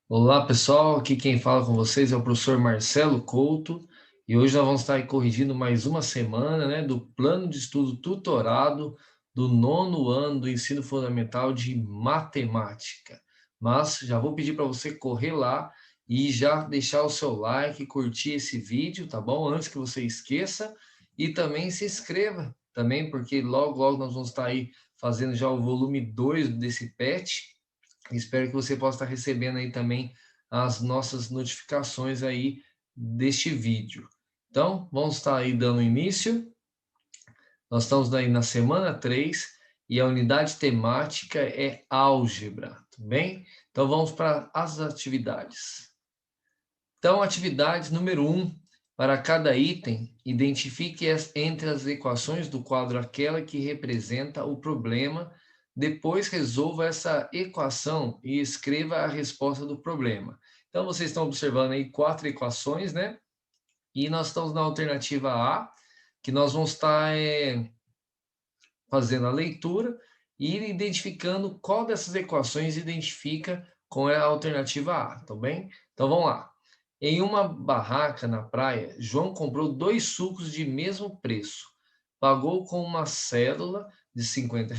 Olá pessoal, aqui quem fala com vocês é o professor Marcelo Couto e hoje nós vamos estar aí corrigindo mais uma semana, do plano de estudo tutorado do nono ano do ensino fundamental de matemática. Mas já vou pedir para você correr lá e já deixar o seu like, curtir esse vídeo, tá bom? Antes que você esqueça e também se inscreva também, porque logo nós vamos estar aí fazendo já o volume 2 desse PET. Espero que você possa estar recebendo aí também as nossas notificações aí deste vídeo. Então, vamos estar aí dando início. Nós estamos aí na semana 3 e a unidade temática é álgebra, tudo bem? Então, vamos para as atividades. Então, atividade número 1. Para cada item, identifique entre as equações do quadro aquela que representa o problema. Depois, resolva essa equação e escreva a resposta do problema. Então, vocês estão observando aí 4 equações, né? E nós estamos na alternativa A, que nós vamos estar fazendo a leitura e identificando qual dessas equações identifica com a alternativa A, tá bem? Então vamos lá. Em uma barraca na praia, João comprou 2 sucos de mesmo preço, pagou com uma cédula de R$ 50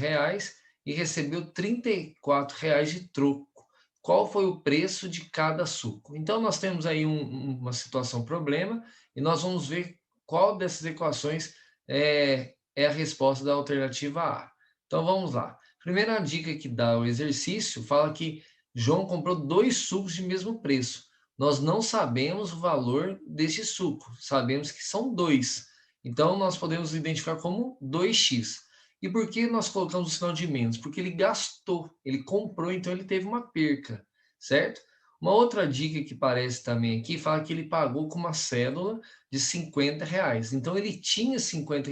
e recebeu R$ 34 de troco. Qual foi o preço de cada suco? Então nós temos aí uma situação problema e nós vamos ver qual dessas equações é a resposta da alternativa A. Então vamos lá. Primeira dica que dá o exercício fala que João comprou 2 sucos de mesmo preço. Nós não sabemos o valor deste suco, sabemos que são 2. Então nós podemos identificar como 2x. E por que nós colocamos o sinal de menos? Porque ele gastou, ele comprou, então ele teve uma perca, certo? Uma outra dica que parece também aqui fala que ele pagou com uma cédula de R$ 50. Então ele tinha R$ 50.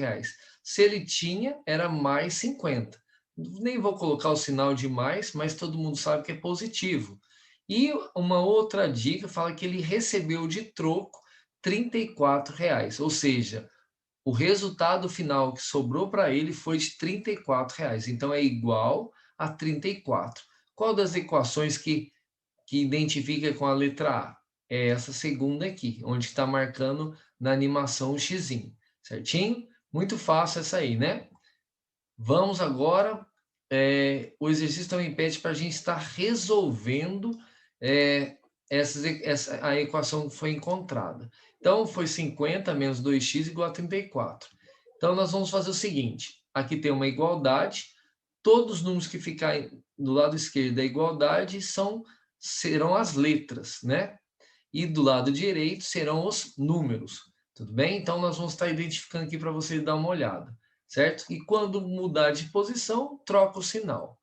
Se ele tinha, era mais 50. Nem vou colocar o sinal de mais, mas todo mundo sabe que é positivo. E uma outra dica fala que ele recebeu de troco R$ 34, ou seja, o resultado final que sobrou para ele foi de R$ 34. Então é igual a 34. Qual das equações que identifica com a letra A? É essa segunda aqui, onde está marcando na animação o xizinho, certinho? Muito fácil essa aí, né? Vamos agora, o exercício também pede para a gente estar resolvendo é, a equação que foi encontrada. Então, foi 50 menos 2x igual a 34. Então, nós vamos fazer o seguinte, aqui tem uma igualdade, todos os números que ficarem do lado esquerdo da igualdade serão as letras, né? E do lado direito serão os números, tudo bem? Então, nós vamos estar identificando aqui para você dar uma olhada, certo? E quando mudar de posição, troca o sinal.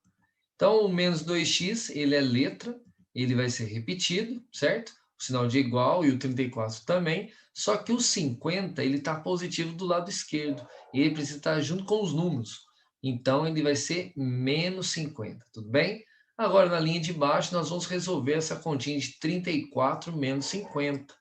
Então, o menos 2x, ele é letra, ele vai ser repetido, certo? O sinal de igual e o 34 também, só que o 50, ele está positivo do lado esquerdo, e ele precisa estar junto com os números. Então, ele vai ser menos 50, tudo bem? Agora, na linha de baixo, nós vamos resolver essa continha de 34 menos 50,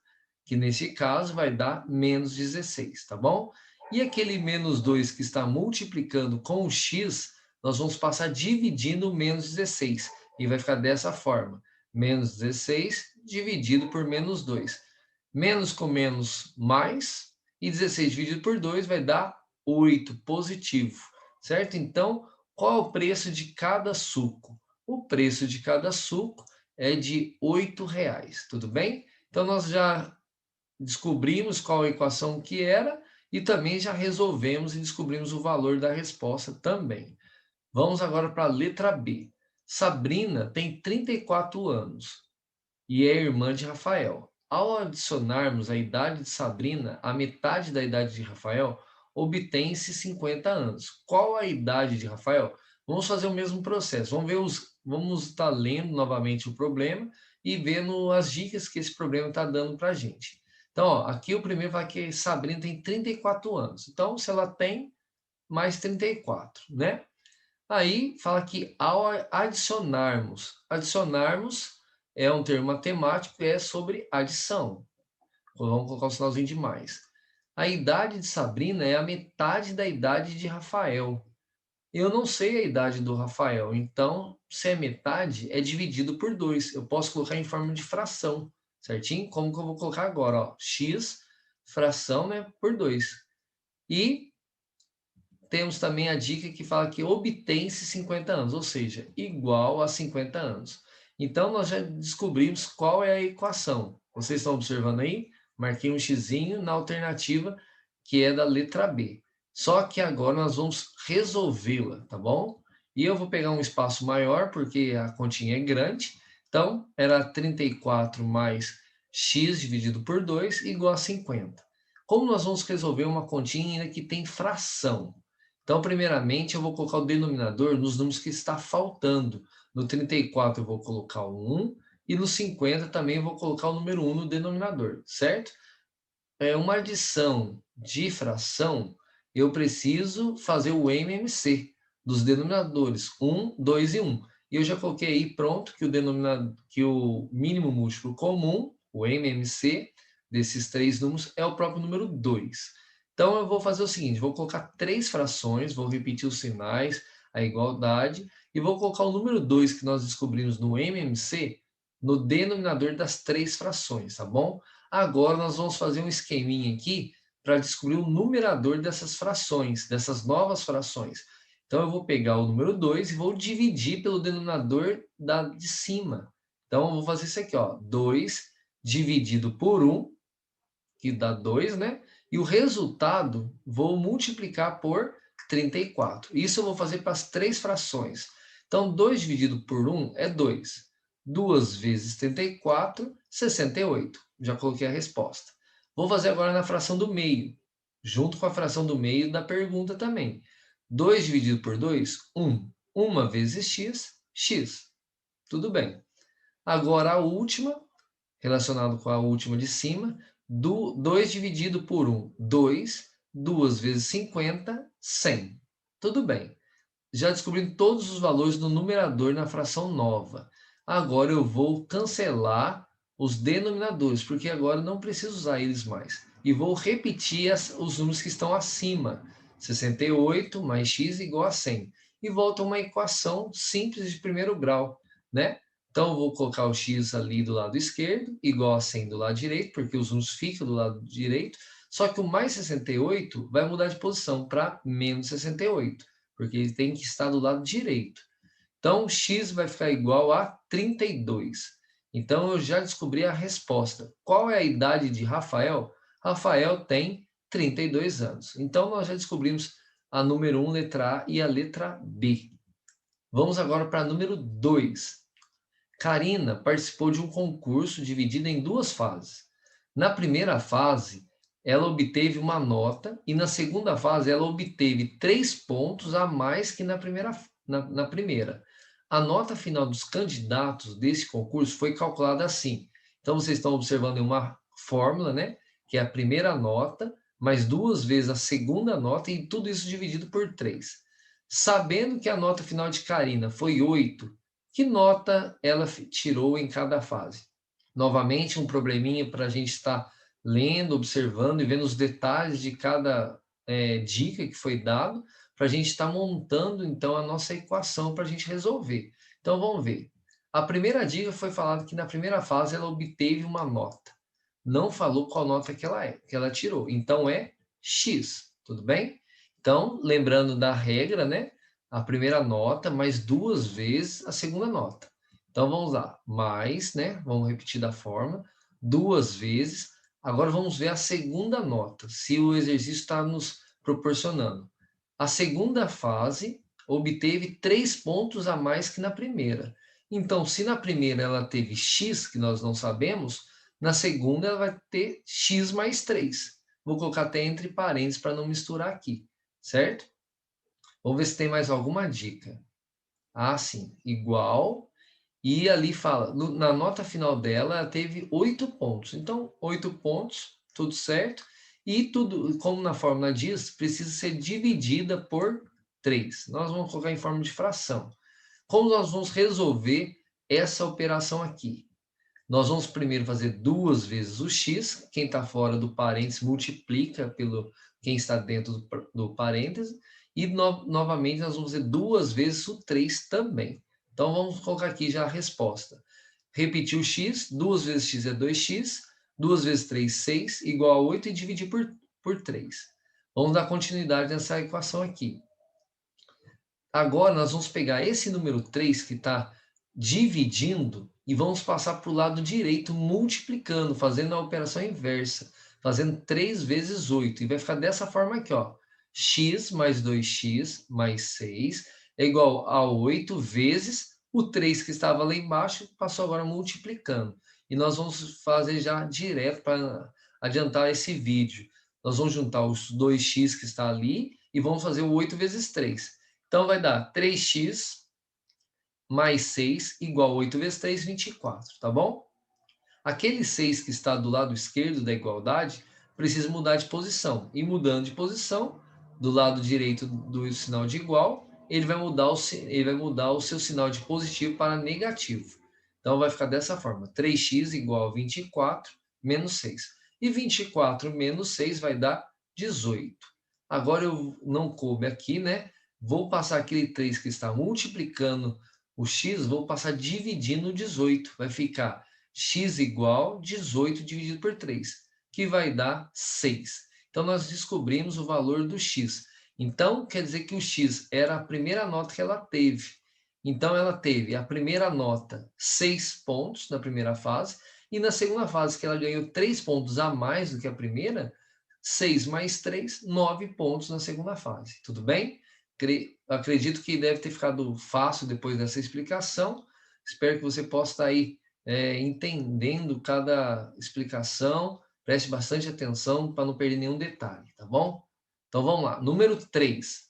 que nesse caso vai dar menos 16, tá bom? E aquele menos 2 que está multiplicando com o x, nós vamos passar dividindo o menos 16. E vai ficar dessa forma. Menos 16 dividido por menos 2. Menos com menos, mais. E 16 dividido por 2 vai dar 8, positivo. Certo? Então, qual é o preço de cada suco? O preço de cada suco é de R$ 8. Tudo bem? Então, nós já descobrimos qual a equação que era e também já resolvemos e descobrimos o valor da resposta também. Vamos agora para a letra B. Sabrina tem 34 anos e é irmã de Rafael. Ao adicionarmos a idade de Sabrina à metade da idade de Rafael, obtém-se 50 anos. Qual a idade de Rafael? Vamos fazer o mesmo processo. Vamos estar lendo novamente o problema e vendo as dicas que esse problema está dando para a gente. Então, ó, aqui o primeiro vai que Sabrina tem 34 anos. Então, se ela tem, mais 34, né? Aí fala que ao adicionarmos é um termo matemático e é sobre adição. Vamos colocar o sinalzinho de mais. A idade de Sabrina é a metade da idade de Rafael. Eu não sei a idade do Rafael, então, se é metade, é dividido por 2. Eu posso colocar em forma de fração, certinho? Como que eu vou colocar agora? Ó, x fração, né, por 2. E temos também a dica que fala que obtém-se 50 anos, ou seja, igual a 50 anos. Então, nós já descobrimos qual é a equação. Vocês estão observando aí? Marquei um xizinho na alternativa, que é da letra B. Só que agora nós vamos resolvê-la, tá bom? E eu vou pegar um espaço maior, porque a continha é grande. Então, era 34 mais x dividido por 2 igual a 50. Como nós vamos resolver uma continha ainda que tem fração? Então, primeiramente, eu vou colocar o denominador nos números que está faltando. No 34 eu vou colocar o 1 e no 50 também eu vou colocar o número 1 no denominador, certo? É uma adição de fração, eu preciso fazer o MMC dos denominadores 1, 2 e 1. E eu já coloquei aí pronto que o denominador, que o mínimo múltiplo comum, o MMC, desses três números é o próprio número 2. Então eu vou fazer o seguinte, vou colocar três frações, vou repetir os sinais, a igualdade, e vou colocar o número 2 que nós descobrimos no MMC no denominador das três frações, tá bom? Agora nós vamos fazer um esqueminha aqui para descobrir o numerador dessas frações, dessas novas frações. Então eu vou pegar o número 2 e vou dividir pelo denominador de cima. Então eu vou fazer isso aqui, ó, 2 dividido por 1, que dá 2, né? E o resultado vou multiplicar por 34. Isso eu vou fazer para as três frações. Então 2 dividido por 1 é 2. 2 vezes 34, 68. Já coloquei a resposta. Vou fazer agora na fração do meio, junto com a fração do meio da pergunta também. 2 dividido por 2, 1. 1 vezes x, x. Tudo bem. Agora a última, relacionado com a última de cima, 2 dividido por 1, 2. 2 vezes 50, 100. Tudo bem. Já descobri todos os valores do numerador na fração nova. Agora eu vou cancelar os denominadores, porque agora não preciso usar eles mais. E vou repetir os números que estão acima. 68 mais x igual a 100. E volta a uma equação simples de primeiro grau, né? Então, eu vou colocar o x ali do lado esquerdo, igual a 100 do lado direito, porque os números ficam do lado direito. Só que o mais 68 vai mudar de posição para menos 68, porque ele tem que estar do lado direito. Então, x vai ficar igual a 32. Então, eu já descobri a resposta. Qual é a idade de Rafael? Rafael tem 32 anos. Então, nós já descobrimos a número 1, letra A, e a letra B. Vamos agora para a número 2. Karina participou de um concurso dividido em duas fases. Na primeira fase, ela obteve uma nota e na segunda fase ela obteve 3 pontos a mais que na primeira. A nota final dos candidatos desse concurso foi calculada assim. Então, vocês estão observando uma fórmula, né? Que é a primeira nota, mais 2 vezes a segunda nota, e tudo isso dividido por 3. Sabendo que a nota final de Karina foi 8, que nota ela tirou em cada fase? Novamente, um probleminha para a gente estar lendo, observando e vendo os detalhes de cada dica que foi dado, para a gente estar montando, então, a nossa equação para a gente resolver. Então, vamos ver. A primeira dica foi falado que na primeira fase ela obteve uma nota. Não falou qual nota que ela tirou. Então, é X, tudo bem? Então, lembrando da regra, né? A primeira nota mais 2 vezes a segunda nota. Então, vamos lá. Mais, né? Vamos repetir da forma. 2 vezes. Agora, vamos ver a segunda nota, se o exercício está nos proporcionando. A segunda fase obteve 3 pontos a mais que na primeira. Então, se na primeira ela teve X, que nós não sabemos, na segunda ela vai ter X mais 3. Vou colocar até entre parênteses para não misturar aqui, certo? Vamos ver se tem mais alguma dica. Ah, sim. Igual. E ali fala, na nota final dela, ela teve 8 pontos. Então, 8 pontos, tudo certo. E tudo, como na fórmula diz, precisa ser dividida por 3. Nós vamos colocar em forma de fração. Como nós vamos resolver essa operação aqui? Nós vamos primeiro fazer 2 vezes o x, quem está fora do parênteses multiplica pelo quem está dentro do parêntese, E novamente nós vamos fazer 2 vezes o 3 também. Então vamos colocar aqui já a resposta. Repetir o x, 2 vezes x é 2x, 2 vezes 3, 6, igual a 8 e dividir por 3. Vamos dar continuidade nessa equação aqui. Agora nós vamos pegar esse número 3 que está dividindo e vamos passar para o lado direito multiplicando, fazendo a operação inversa, fazendo 3 vezes 8. E vai ficar dessa forma aqui, ó. X mais 2x mais 6 é igual a 8 vezes o 3 que estava lá embaixo, passou agora multiplicando. E nós vamos fazer já direto para adiantar esse vídeo. Nós vamos juntar os 2x que está ali e vamos fazer o 8 vezes 3. Então, vai dar 3x mais 6 igual a 8 vezes 3, 24, tá bom? Aquele 6 que está do lado esquerdo da igualdade precisa mudar de posição. E mudando de posição, do lado direito do sinal de igual, ele vai mudar o seu sinal de positivo para negativo. Então, vai ficar dessa forma. 3x igual a 24 menos 6. E 24 menos 6 vai dar 18. Agora, eu não coube aqui, né? Vou passar aquele 3 que está multiplicando o x, vou passar dividindo o 18. Vai ficar x igual 18 dividido por 3, que vai dar 6. Então, nós descobrimos o valor do x. Então, quer dizer que o x era a primeira nota que ela teve. Então, ela teve a primeira nota 6 pontos na primeira fase, e na segunda fase, que ela ganhou 3 pontos a mais do que a primeira, 6 mais 3, 9 pontos na segunda fase. Tudo bem? Acredito que deve ter ficado fácil depois dessa explicação. Espero que você possa estar aí entendendo cada explicação. Preste bastante atenção para não perder nenhum detalhe, tá bom? Então vamos lá. Número 3.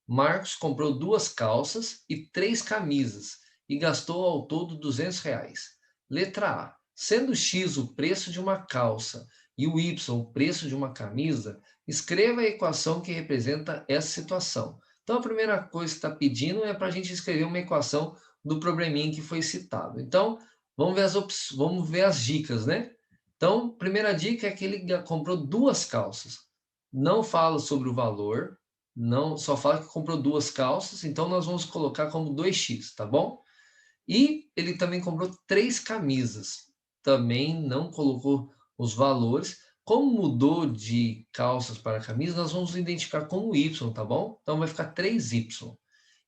Marcos comprou 2 calças e 3 camisas e gastou ao todo R$ 200. Letra A. Sendo X o preço de uma calça e o Y o preço de uma camisa, escreva a equação que representa essa situação. Então, a primeira coisa que está pedindo é para a gente escrever uma equação do probleminha que foi citado. Então, vamos ver as dicas, né? Então, primeira dica é que ele comprou 2 calças. Não fala sobre o valor, não, só fala que comprou 2 calças, então nós vamos colocar como 2x, tá bom? E ele também comprou 3 camisas. Também não colocou os valores. Como mudou de calças para camisa, nós vamos identificar como Y, tá bom? Então vai ficar 3Y.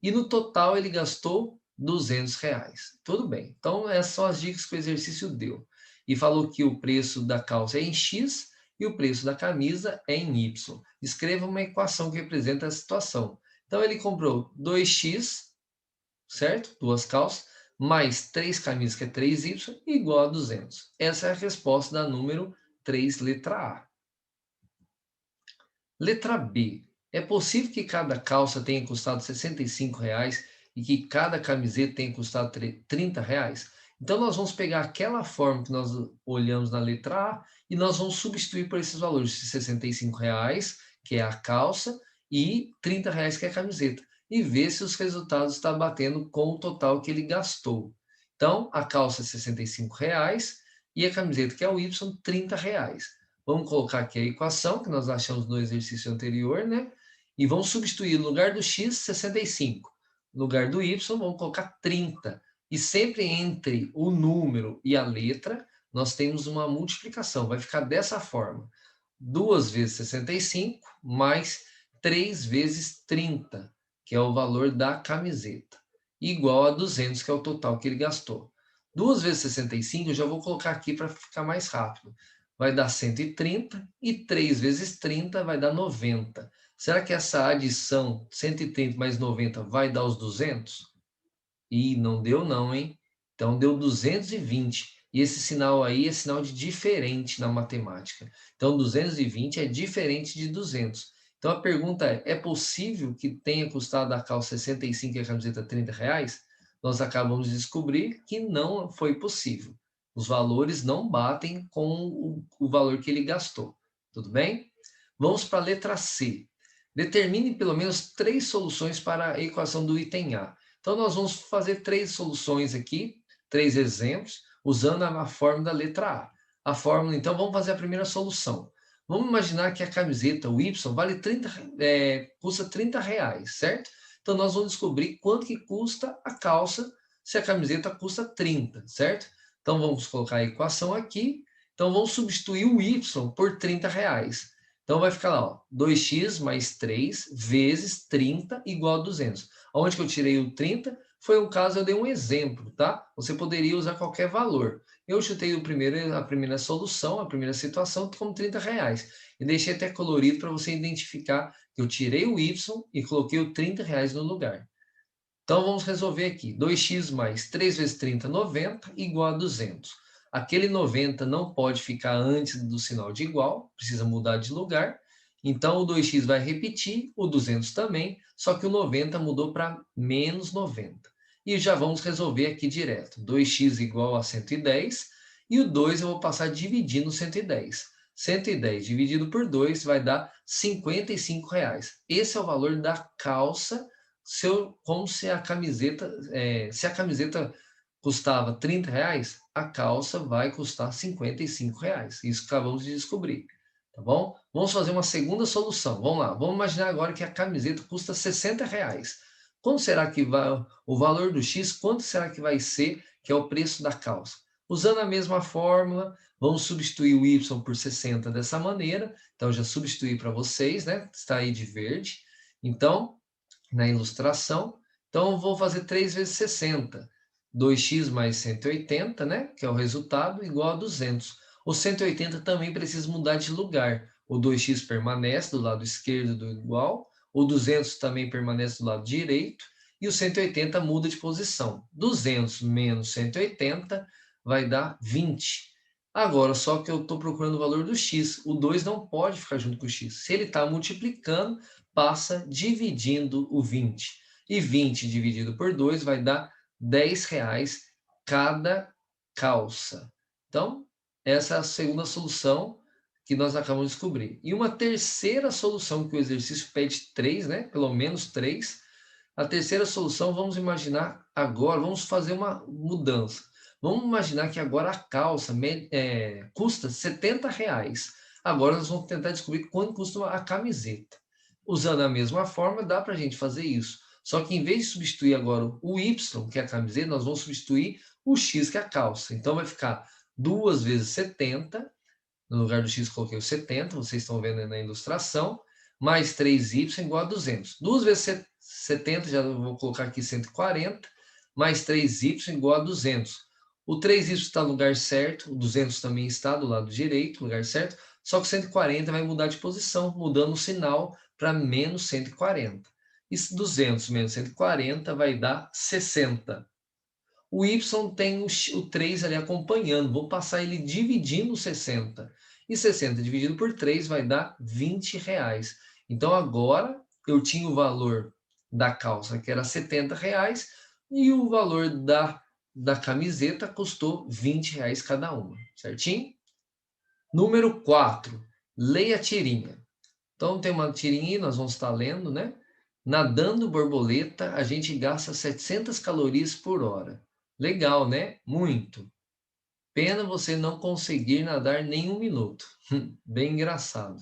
E no total ele gastou R$ 200. Tudo bem. Então essas são as dicas que o exercício deu. E falou que o preço da calça é em X e o preço da camisa é em Y. Escreva uma equação que representa a situação. Então ele comprou 2x, certo? 2 calças, mais 3 camisas, que é 3Y, igual a 200. Essa é a resposta da número 3, letra A. Letra B. É possível que cada calça tenha custado R$ 65 e que cada camiseta tenha custado R$ 30? Então, nós vamos pegar aquela forma que nós olhamos na letra A e nós vamos substituir por esses valores de R$ 65, que é a calça, e R$ 30, que é a camiseta, e ver se os resultados estão batendo com o total que ele gastou. Então, a calça é R$ 65 e a camiseta, que é o Y, R$ 30. Vamos colocar aqui a equação que nós achamos no exercício anterior, né? E vamos substituir no lugar do x, 65. No lugar do y, vamos colocar 30. E sempre entre o número e a letra, nós temos uma multiplicação. Vai ficar dessa forma. 2 vezes 65 mais 3 vezes 30, que é o valor da camiseta, igual a 200, que é o total que ele gastou. 2 vezes 65, eu já vou colocar aqui para ficar mais rápido. Vai dar 130 e 3 vezes 30 vai dar 90. Será que essa adição 130 mais 90 vai dar os 200? Ih, não deu não, hein? Então deu 220. E esse sinal aí é sinal de diferente na matemática. Então 220 é diferente de 200. Então a pergunta é possível que tenha custado a calça 65 e a camiseta R$ 30? Nós acabamos de descobrir que não foi possível. Os valores não batem com o valor que ele gastou. Tudo bem? Vamos para a letra C. Determine pelo menos 3 soluções para a equação do item A. Então, nós vamos fazer 3 soluções aqui, 3 exemplos, usando a fórmula da letra A. A fórmula, então, vamos fazer a primeira solução. Vamos imaginar que a camiseta, o Y, vale 30, custa R$ 30, certo? Então, nós vamos descobrir quanto que custa a calça se a camiseta custa 30, certo? Então, vamos colocar a equação aqui. Então, vamos substituir o Y por R$ 30. Então, vai ficar lá, ó, 2x mais 3 vezes 30 igual a 200. Onde que eu tirei o 30? Foi um caso, eu dei um exemplo, tá? Você poderia usar qualquer valor. Eu chutei a primeira solução, a primeira situação, como R$ 30. E deixei até colorido para você identificar que eu tirei o Y e coloquei o R$ 30 no lugar. Então, vamos resolver aqui. 2x mais 3 vezes 30, 90, igual a 200. Aquele 90 não pode ficar antes do sinal de igual, precisa mudar de lugar. Então, o 2x vai repetir, o 200 também, só que o 90 mudou para menos 90. E já vamos resolver aqui direto. 2x igual a 110, e o 2 eu vou passar dividindo 110. 110 dividido por 2 vai dar R$ 55. Esse é o valor da calça como se a camiseta, se a camiseta custava R$ 30, a calça vai custar R$ 55. Isso que acabamos de descobrir, tá bom? Vamos fazer uma segunda solução. Vamos lá. Vamos imaginar agora que a camiseta custa R$ 60. Quanto será que vai o valor do X? Quanto será que vai ser, que é o preço da calça? Usando a mesma fórmula, vamos substituir o Y por 60 dessa maneira. Então, já substituí para vocês, né? Está aí de verde. Então, na ilustração. Então, eu vou fazer 3 vezes 60. 2x mais 180, né? Que é o resultado, igual a 200. O 180 também precisa mudar de lugar. O 2x permanece do lado esquerdo do igual. O 200 também permanece do lado direito. E o 180 muda de posição. 200 menos 180 vai dar 20. Agora, só que eu estou procurando o valor do x. O 2 não pode ficar junto com o x. Se ele está multiplicando, passa dividindo o 20. E 20 dividido por 2 vai dar R$ 10 cada calça. Então, essa é a segunda solução que nós acabamos de descobrir. E uma terceira solução, que o exercício pede 3, né? Pelo menos 3. A terceira solução, vamos imaginar agora, vamos fazer uma mudança. Vamos imaginar que agora a calça custa R$ 70. Agora nós vamos tentar descobrir quanto custa a camiseta. Usando a mesma forma, dá para a gente fazer isso. Só que em vez de substituir agora o Y, que é a camiseta, nós vamos substituir o X, que é a calça. Então vai ficar 2 vezes 70, no lugar do X coloquei o 70, vocês estão vendo aí na ilustração, mais 3Y igual a 200. 2 vezes 70, já vou colocar aqui 140, mais 3Y igual a 200. O 3Y está no lugar certo, o 200 também está do lado direito, lugar certo, só que o 140 vai mudar de posição, mudando o sinal para menos 140. E 200 menos 140 vai dar 60. O Y tem o 3 ali acompanhando, vou passar ele dividindo 60. E 60 dividido por 3 vai dar R$ 20. Então agora eu tinha o valor da calça, que era R$ 70, e o valor da camiseta custou R$ 20 cada uma, certinho? Número 4, leia a tirinha. Então tem uma tirinha, nós vamos estar lendo, né? Nadando borboleta, a gente gasta 700 calorias por hora. Legal, né? Muito. Pena você não conseguir nadar nem um minuto. Bem engraçado.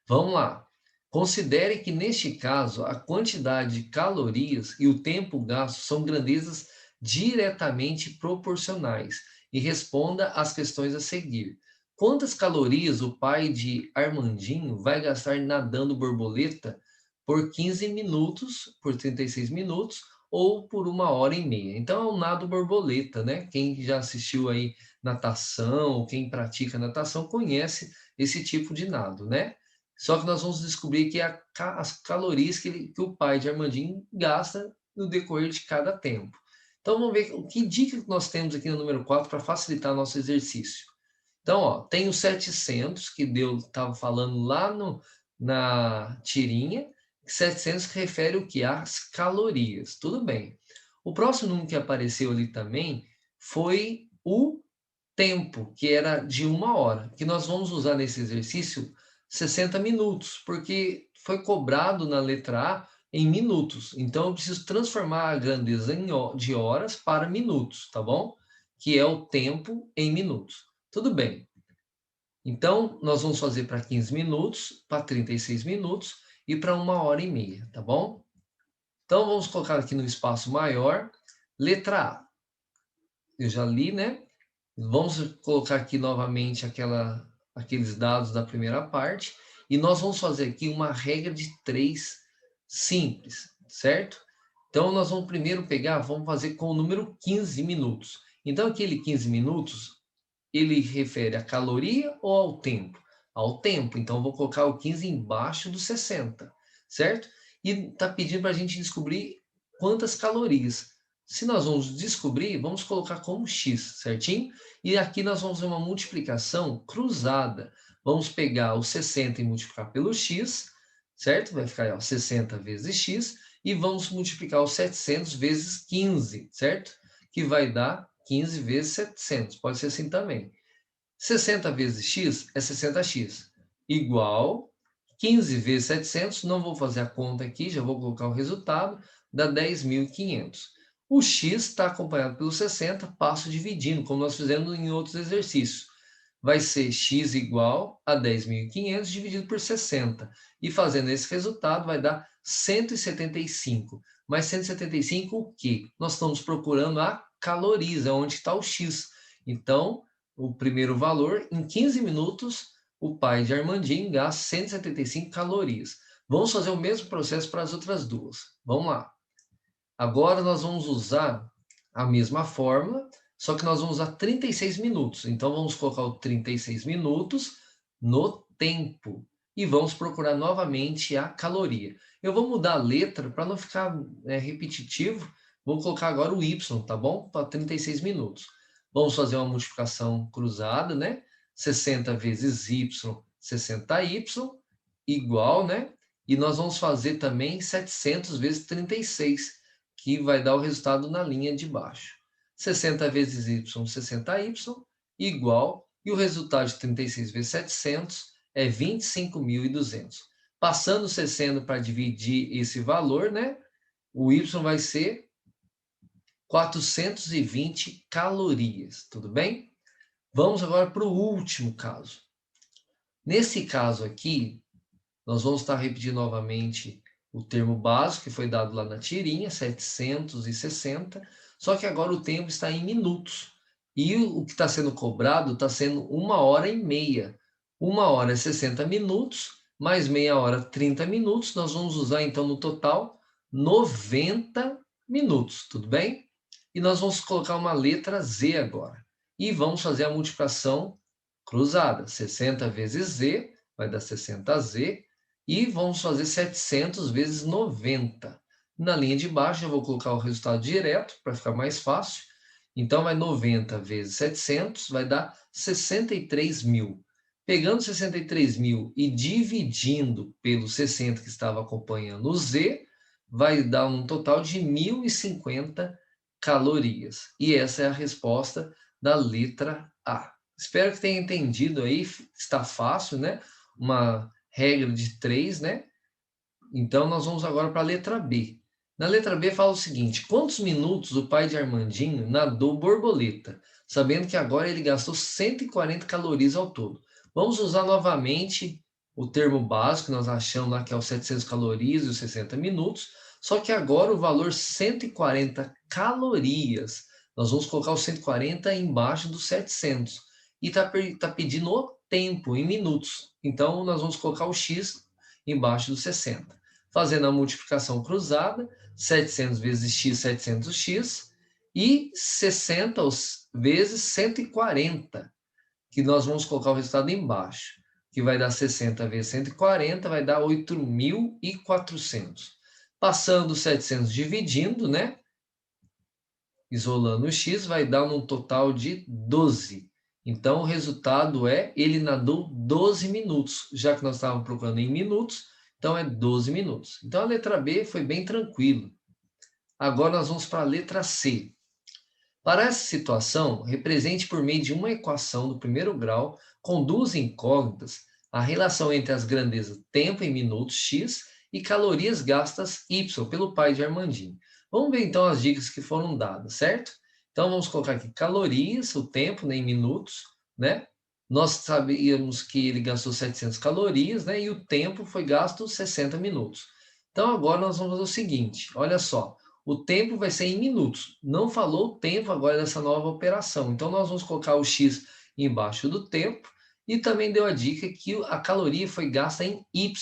Vamos lá. Considere que, neste caso, a quantidade de calorias e o tempo gasto são grandezas diretamente proporcionais e responda às questões a seguir. Quantas calorias o pai de Armandinho vai gastar nadando borboleta por 15 minutos, por 36 minutos ou por 1 hora e meia? Então é um nado borboleta, né? Quem já assistiu aí natação, quem pratica natação conhece esse tipo de nado, né? Só que nós vamos descobrir que as calorias que o pai de Armandinho gasta no decorrer de cada tempo. Então vamos ver que dica que nós temos aqui no número 4 para facilitar nosso exercício. Então, ó, tem os 700 que Deus estava falando lá na tirinha. 700 refere o que? As calorias. Tudo bem. O próximo número que apareceu ali também foi o tempo, que era de 1 hora, que nós vamos usar nesse exercício 60 minutos, porque foi cobrado na letra A em minutos. Então, eu preciso transformar a grandeza de horas para minutos, tá bom? Que é o tempo em minutos. Tudo bem. Então, nós vamos fazer para 15 minutos, para 36 minutos e para 1h30, tá bom? Então, vamos colocar aqui no espaço maior, letra A. Eu já li, né? Vamos colocar aqui novamente aqueles dados da primeira parte e nós vamos fazer aqui uma regra de 3 simples, certo? Então, nós vamos primeiro pegar, vamos fazer com o número 15 minutos. Então, aquele 15 minutos, ele refere à caloria ou ao tempo? Ao tempo. Então, eu vou colocar o 15 embaixo do 60, certo? E está pedindo para a gente descobrir quantas calorias. Se nós vamos descobrir, vamos colocar como x, certinho? E aqui nós vamos ver uma multiplicação cruzada. Vamos pegar o 60 e multiplicar pelo x, certo? Vai ficar, ó, 60 vezes x. E vamos multiplicar o 700 vezes 15, certo? Que vai dar 15 vezes 700. Pode ser assim também. 60 vezes x é 60x. Igual 15 vezes 700. Não vou fazer a conta aqui, já vou colocar o resultado. Dá 10.500. O x está acompanhado pelo 60, passo dividindo, como nós fizemos em outros exercícios. Vai ser x igual a 10.500 dividido por 60. E fazendo esse resultado vai dar 175. Mas 175 o quê? Nós estamos procurando a calorias, é onde está o x. Então, o primeiro valor, em 15 minutos, o pai de Armandinho gasta 175 calorias. Vamos fazer o mesmo processo para as outras duas. Vamos lá. Agora nós vamos usar a mesma fórmula, só que nós vamos usar 36 minutos. Então, vamos colocar o 36 minutos no tempo. E vamos procurar novamente a caloria. Eu vou mudar a letra para não ficar repetitivo. Vou colocar agora o Y, tá bom? Para 36 minutos. Vamos fazer uma multiplicação cruzada, né? 60 vezes Y, 60Y, igual, né? E nós vamos fazer também 700 vezes 36, que vai dar o resultado na linha de baixo. 60 vezes y, 60y, igual, e o resultado de 36 vezes 700 é 25.200. Passando 60 para dividir esse valor, né? O y vai ser 420 calorias, tudo bem? Vamos agora para o último caso. Nesse caso aqui, nós vamos estar repetindo novamente o termo básico que foi dado lá na tirinha, 760, só que agora o tempo está em minutos. E o que está sendo cobrado está sendo 1h30. 1h é 60 minutos, mais meia hora, 30 minutos. Nós vamos usar, então, no total, 90 minutos, tudo bem? E nós vamos colocar uma letra Z agora. E vamos fazer a multiplicação cruzada. 60 vezes Z vai dar 60Z. E vamos fazer 700 vezes 90. Na linha de baixo, eu vou colocar o resultado direto, para ficar mais fácil. Então, vai 90 vezes 700, vai dar 63.000. Pegando 63.000 e dividindo pelo 60 que estava acompanhando o Z, vai dar um total de 1.050 calorias. E essa é a resposta da letra A. Espero que tenha entendido aí, está fácil, né? Uma regra de 3, né? Então, nós vamos agora para a letra B. Na letra B fala o seguinte: quantos minutos o pai de Armandinho nadou borboleta, sabendo que agora ele gastou 140 calorias ao todo? Vamos usar novamente o termo básico que nós achamos lá, que é os 700 calorias e os 60 minutos, só que agora o valor 140 calorias, nós vamos colocar o 140 embaixo dos 700. E está pedindo o tempo em minutos. Então, nós vamos colocar o x embaixo dos 60. Fazendo a multiplicação cruzada, 700 vezes x, 700x, e 60 vezes 140, que nós vamos colocar o resultado embaixo, que vai dar 60 vezes 140, vai dar 8.400. Passando 700 dividindo, né? Isolando o x, vai dar um total de 12. Então, o resultado é, ele nadou 12 minutos, já que nós estávamos procurando em minutos, então é 12 minutos. Então, a letra B foi bem tranquilo. Agora, nós vamos para a letra C. Para essa situação, represente por meio de uma equação do primeiro grau, com duas incógnitas, a relação entre as grandezas tempo em minutos, x, e calorias gastas, y, pelo pai de Armandinho. Vamos ver, então, as dicas que foram dadas, certo? Então, vamos colocar aqui calorias, o tempo, né, em minutos, né? Nós sabíamos que ele gastou 700 calorias, né? E o tempo foi gasto 60 minutos. Então agora nós vamos fazer o seguinte, olha só, o tempo vai ser em minutos. Não falou o tempo agora dessa nova operação. Então nós vamos colocar o x embaixo do tempo e também deu a dica que a caloria foi gasta em y.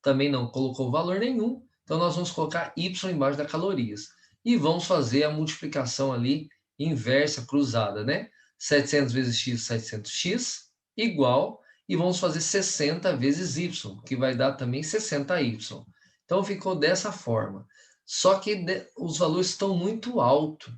Também não colocou valor nenhum. Então nós vamos colocar y embaixo das calorias e vamos fazer a multiplicação ali inversa, cruzada, né? 700 vezes x, 700x igual, e vamos fazer 60 vezes y, que vai dar também 60y. Então ficou dessa forma. Só que os valores estão muito altos.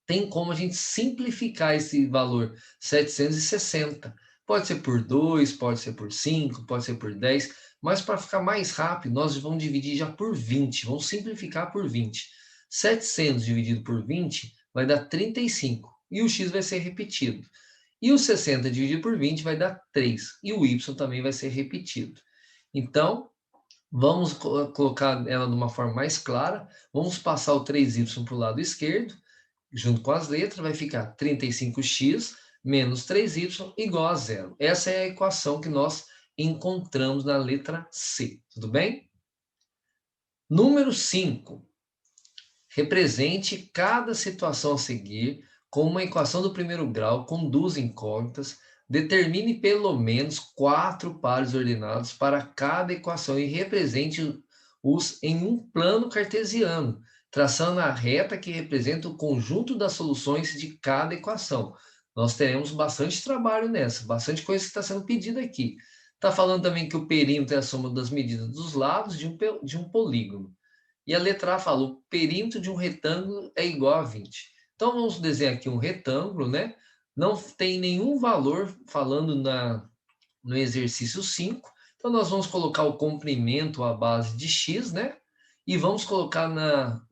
Tem como a gente simplificar esse valor 760. Pode ser por 2, pode ser por 5, pode ser por 10, mas para ficar mais rápido, nós vamos dividir já por 20, vamos simplificar por 20. 700 dividido por 20 vai dar 35, e o x vai ser repetido. E o 60 dividido por 20 vai dar 3, e o y também vai ser repetido. Então, vamos colocar ela de uma forma mais clara, vamos passar o 3y para o lado esquerdo, junto com as letras, vai ficar 35x menos 3y igual a zero. Essa é a equação que nós encontramos na letra C, tudo bem? Número 5. Represente cada situação a seguir com uma equação do primeiro grau com duas incógnitas. Determine pelo menos 4 pares ordenados para cada equação e represente-os em um plano cartesiano, traçando a reta que representa o conjunto das soluções de cada equação. Nós teremos bastante trabalho nessa, bastante coisa que está sendo pedida aqui. Está falando também que o perímetro é a soma das medidas dos lados de um polígono. E a letra A fala, o perímetro de um retângulo é igual a 20. Então, vamos desenhar aqui um retângulo, né? Não tem nenhum valor falando no exercício 5. Então, nós vamos colocar o comprimento à base de x, né? E vamos colocar na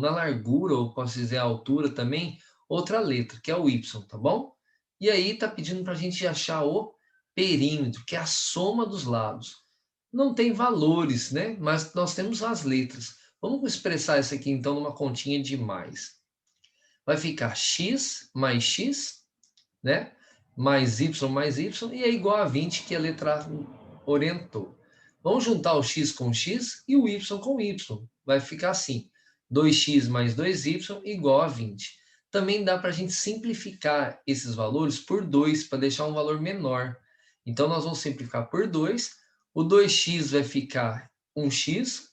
largura, ou posso dizer a altura também, outra letra, que é o y, tá bom? E aí está pedindo para a gente achar o perímetro, que é a soma dos lados. Não tem valores, né? Mas nós temos as letras. Vamos expressar isso aqui, então, numa continha de mais. Vai ficar x mais x, né? Mais y, e é igual a 20, que a letra A orientou. Vamos juntar o x com x e o y com y. Vai ficar assim, 2x mais 2y igual a 20. Também dá para a gente simplificar esses valores por 2, para deixar um valor menor. Então, nós vamos simplificar por 2. O 2x vai ficar 1x,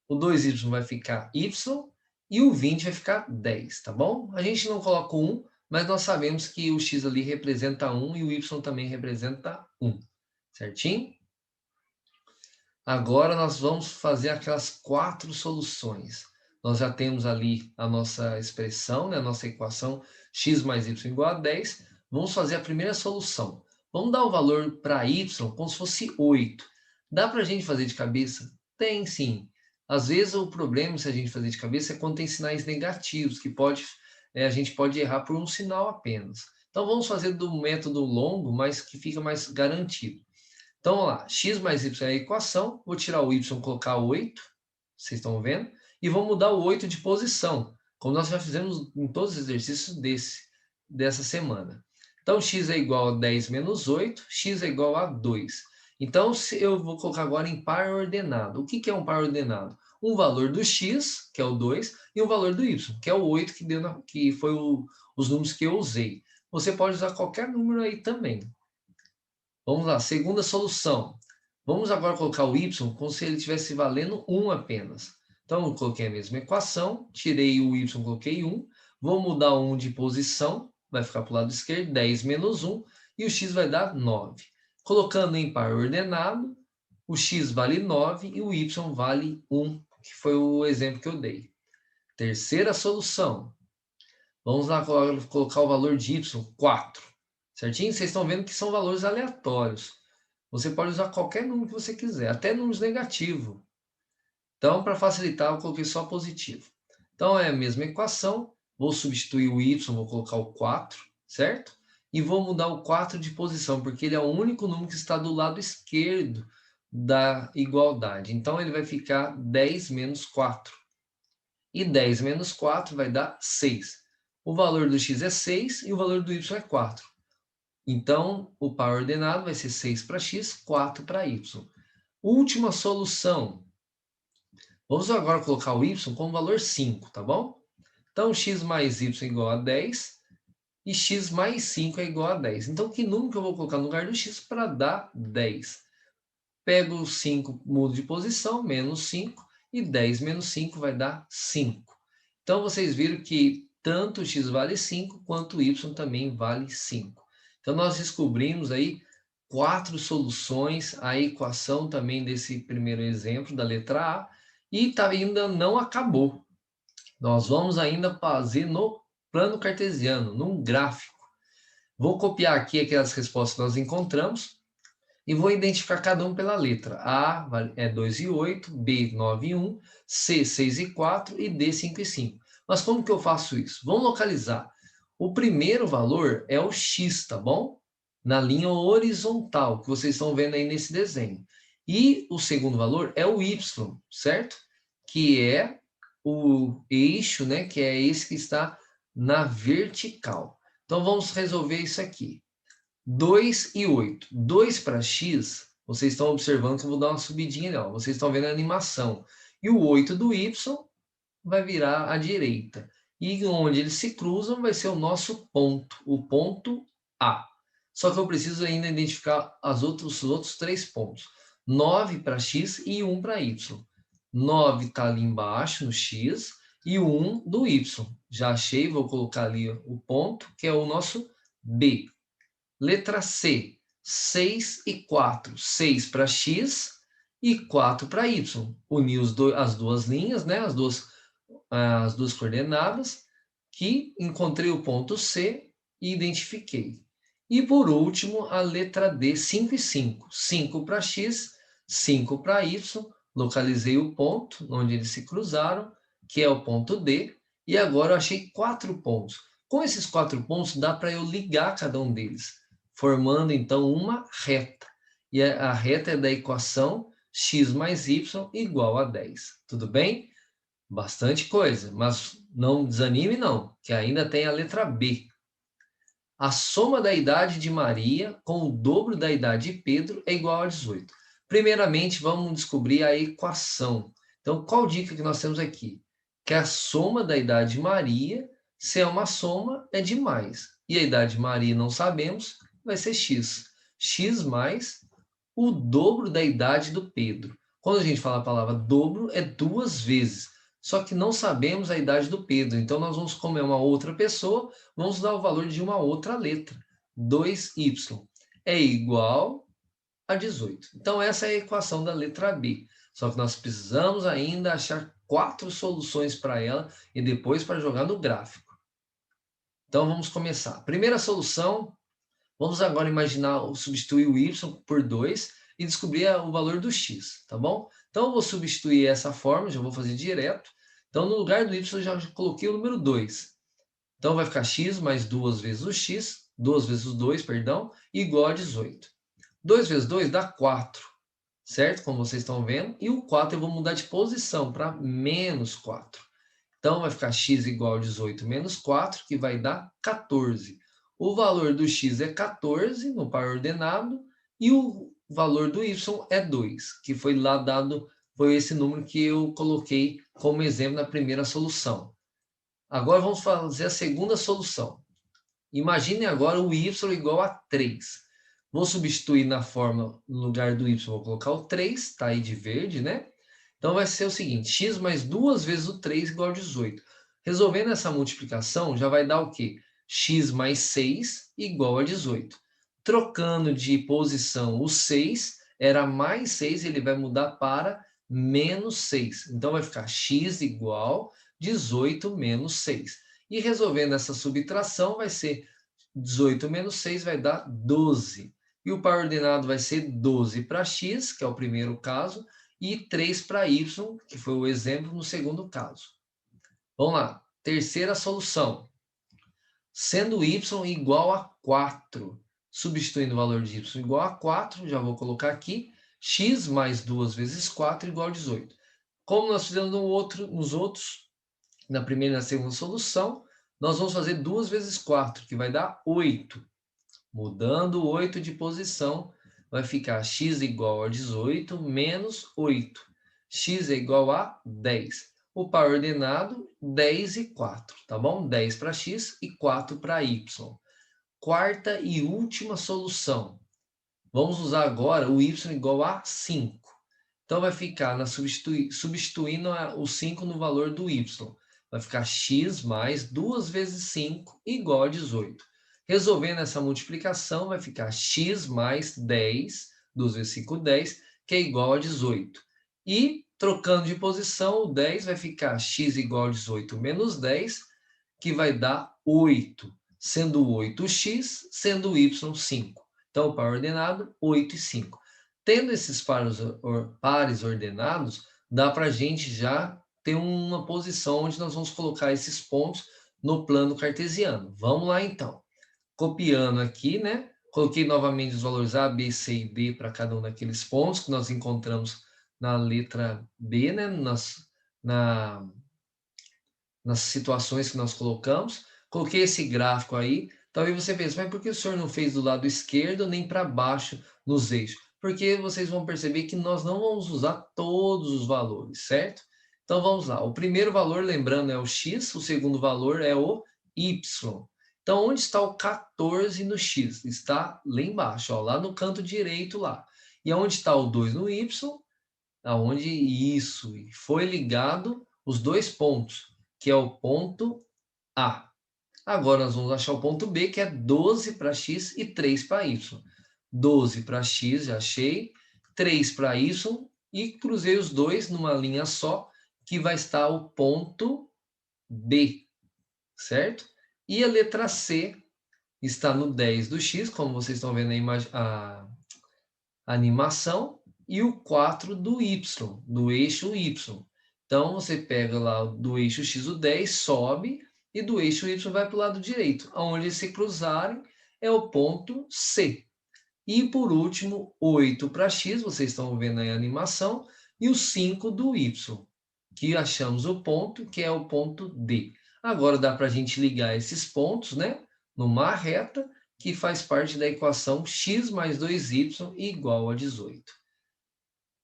o 2y vai ficar y, e o 20 vai ficar 10, tá bom? A gente não coloca o 1, mas nós sabemos que o x ali representa 1 e o y também representa 1, certinho? Agora nós vamos fazer aquelas 4 soluções. Nós já temos ali a nossa expressão, né, a nossa equação x mais y igual a 10. Vamos fazer a primeira solução. Vamos dar o valor para y como se fosse 8. Dá para a gente fazer de cabeça? Tem sim. Às vezes o problema, se a gente fazer de cabeça, é quando tem sinais negativos, que a gente pode errar por um sinal apenas. Então vamos fazer do método longo, mas que fica mais garantido. Então, vamos lá, x mais y é a equação, vou tirar o y, colocar 8, vocês estão vendo, e vou mudar o 8 de posição, como nós já fizemos em todos os exercícios dessa semana. Então, x é igual a 10 menos 8, x é igual a 2. Então, eu vou colocar agora em par ordenado. O que é um par ordenado? Um valor do x, que é o 2, e um valor do y, que é o 8, que foi os números que eu usei. Você pode usar qualquer número aí também. Vamos lá, segunda solução. Vamos agora colocar o y como se ele estivesse valendo 1 apenas. Então, eu coloquei a mesma equação, tirei o y, coloquei 1. Vou mudar o 1 de posição, vai ficar para o lado esquerdo, 10 menos 1, e o x vai dar 9. Colocando em par ordenado, o x vale 9 e o y vale 1, que foi o exemplo que eu dei. Terceira solução. Vamos lá colocar o valor de y, 4. Certinho? Vocês estão vendo que são valores aleatórios. Você pode usar qualquer número que você quiser, até números negativos. Então, para facilitar, eu coloquei só positivo. Então, é a mesma equação. Vou substituir o y, vou colocar o 4, certo? E vou mudar o 4 de posição, porque ele é o único número que está do lado esquerdo da igualdade. Então, ele vai ficar 10 menos 4. E 10 menos 4 vai dar 6. O valor do x é 6 e o valor do y é 4. Então, o par ordenado vai ser 6 para x, 4 para y. Última solução. Vamos agora colocar o y como valor 5, tá bom? Então, x mais y é igual a 10 e x mais 5 é igual a 10. Então, que número que eu vou colocar no lugar do x para dar 10? Pego o 5, mudo de posição, menos 5, e 10 menos 5 vai dar 5. Então, vocês viram que tanto o x vale 5, quanto o y também vale 5. Então, nós descobrimos aí 4 soluções à equação também desse primeiro exemplo, da letra A, e ainda não acabou. Nós vamos ainda fazer no plano cartesiano, num gráfico. Vou copiar aqui aquelas respostas que nós encontramos e vou identificar cada um pela letra. A é 2 e 8, B 9 e 1, C 6 e 4 e D 5 e 5. Mas como que eu faço isso? Vamos localizar. O primeiro valor é o x, tá bom? Na linha horizontal, que vocês estão vendo aí nesse desenho. E o segundo valor é o y, certo? Que é o eixo, né? Que é esse que está na vertical. Então, vamos resolver isso aqui. 2 e 8. 2 para x, vocês estão observando que eu vou dar uma subidinha ali, ó. Vocês estão vendo a animação. E o 8 do y vai virar à direita. E onde eles se cruzam vai ser o nosso ponto, o ponto A. Só que eu preciso ainda identificar os outros 3 pontos. 9 para x e 1 para y. 9 está ali embaixo no x e o 1 do y. Já achei, vou colocar ali o ponto, que é o nosso B. Letra C, 6 e 4. 6 para x e 4 para y. Uni as duas linhas, né? As duas coordenadas, que encontrei o ponto C e identifiquei. E por último, a letra D, 5 e 5. 5 para x, 5 para y. Localizei o ponto onde eles se cruzaram, que é o ponto D. E agora eu achei 4 pontos. Com esses 4 pontos, dá para eu ligar cada um deles, formando então uma reta. E a reta é da equação x mais y igual a 10. Tudo bem? Bastante coisa, mas não desanime não, que ainda tem a letra B. A soma da idade de Maria com o dobro da idade de Pedro é igual a 18. Primeiramente, vamos descobrir a equação. Então, qual dica que nós temos aqui? Que a soma da idade de Maria, se é uma soma, é de mais. E a idade de Maria não sabemos, vai ser x. X mais o dobro da idade do Pedro. Quando a gente fala a palavra dobro, é 2 vezes. Só que não sabemos a idade do Pedro. Então, nós vamos, como é uma outra pessoa, vamos dar o valor de uma outra letra. 2y é igual a 18. Então, essa é a equação da letra B. Só que nós precisamos ainda achar 4 soluções para ela e depois para jogar no gráfico. Então, vamos começar. Primeira solução, vamos agora imaginar, substituir o y por 2 e descobrir o valor do x, tá bom? Então, eu vou substituir essa forma, já vou fazer direto. Então, no lugar do y, eu já coloquei o número 2. Então, vai ficar x mais 2 vezes o x, 2 vezes o 2, perdão, igual a 18. 2 vezes 2 dá 4, certo? Como vocês estão vendo. E o 4 eu vou mudar de posição para menos 4. Então, vai ficar x igual a 18 menos 4, que vai dar 14. O valor do x é 14 no par ordenado e o valor do y é 2, que foi lá dado, foi esse número que eu coloquei como exemplo na primeira solução. Agora vamos fazer a segunda solução. Imagine agora o y igual a 3. Vou substituir na forma, no lugar do y, vou colocar o 3, está aí de verde, né? Então vai ser o seguinte, x mais 2 vezes o 3 igual a 18. Resolvendo essa multiplicação, já vai dar o quê? X mais 6 igual a 18. Trocando de posição o 6, era mais 6, ele vai mudar para menos 6. Então vai ficar x igual 18 menos 6. E resolvendo essa subtração, vai ser 18 menos 6 vai dar 12. E o par ordenado vai ser 12 para x, que é o primeiro caso, e 3 para y, que foi o exemplo no segundo caso. Vamos lá. Terceira solução. Sendo y igual a 4, substituindo o valor de y igual a 4, já vou colocar aqui, x mais 2 vezes 4 igual a 18. Como nós fizemos nos outros, na primeira e na segunda solução, nós vamos fazer 2 vezes 4, que vai dar 8. Mudando o 8 de posição, vai ficar x igual a 18 menos 8. X é igual a 10. O par ordenado, 10 e 4, tá bom? 10 para x e 4 para y. Quarta e última solução. Vamos usar agora o y igual a 5. Então, vai ficar substituindo o 5 no valor do y. Vai ficar x mais 2 vezes 5 igual a 18. Resolvendo essa multiplicação, vai ficar x mais 10, 2 vezes 5, 10, que é igual a 18. E, trocando de posição, o 10 vai ficar x igual a 18 menos 10, que vai dar 8, sendo 8x, sendo y 5. Então, o par ordenado, 8 e 5. Tendo esses pares ordenados, dá para a gente já ter uma posição onde nós vamos colocar esses pontos no plano cartesiano. Vamos lá, então. Copiando aqui, né? Coloquei novamente os valores A, B, C e D para cada um daqueles pontos que nós encontramos na letra B, né? Nas situações que nós colocamos. Coloquei esse gráfico aí. Talvez você pense, mas por que o senhor não fez do lado esquerdo nem para baixo nos eixos? Porque vocês vão perceber que nós não vamos usar todos os valores, certo? Então vamos lá. O primeiro valor, lembrando, é o x, o segundo valor é o y. Então, onde está o 14 no x? Está lá embaixo, ó, lá no canto direito lá. E onde está o 2 no y? Aonde isso? Foi ligado os dois pontos, que é o ponto A. Agora nós vamos achar o ponto B, que é 12 para x e 3 para y. 12 para x, já achei. 3 para y e cruzei os dois numa linha só, que vai estar o ponto B, certo? E a letra C está no 10 do x, como vocês estão vendo a animação, e o 4 do y, do eixo y. Então, você pega lá do eixo x o 10, sobe, e do eixo y vai para o lado direito. Onde se cruzarem é o ponto C. E, por último, 8 para x, vocês estão vendo aí a animação, e o 5 do y, que achamos o ponto, que é o ponto D. Agora dá para a gente ligar esses pontos, né, numa reta, que faz parte da equação x mais 2y igual a 18.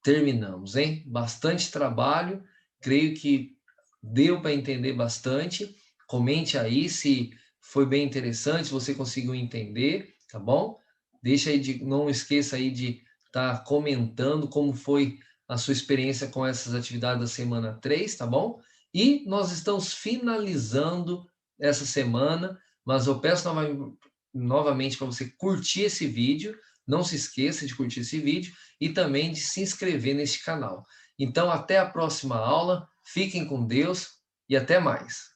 Terminamos, hein? Bastante trabalho, creio que deu para entender bastante. Comente aí se foi bem interessante, se você conseguiu entender, tá bom? Deixa aí não esqueça aí de estar comentando como foi a sua experiência com essas atividades da semana 3, tá bom? E nós estamos finalizando essa semana, mas eu peço novamente para você curtir esse vídeo, não se esqueça de curtir esse vídeo e também de se inscrever neste canal. Então, até a próxima aula, fiquem com Deus e até mais.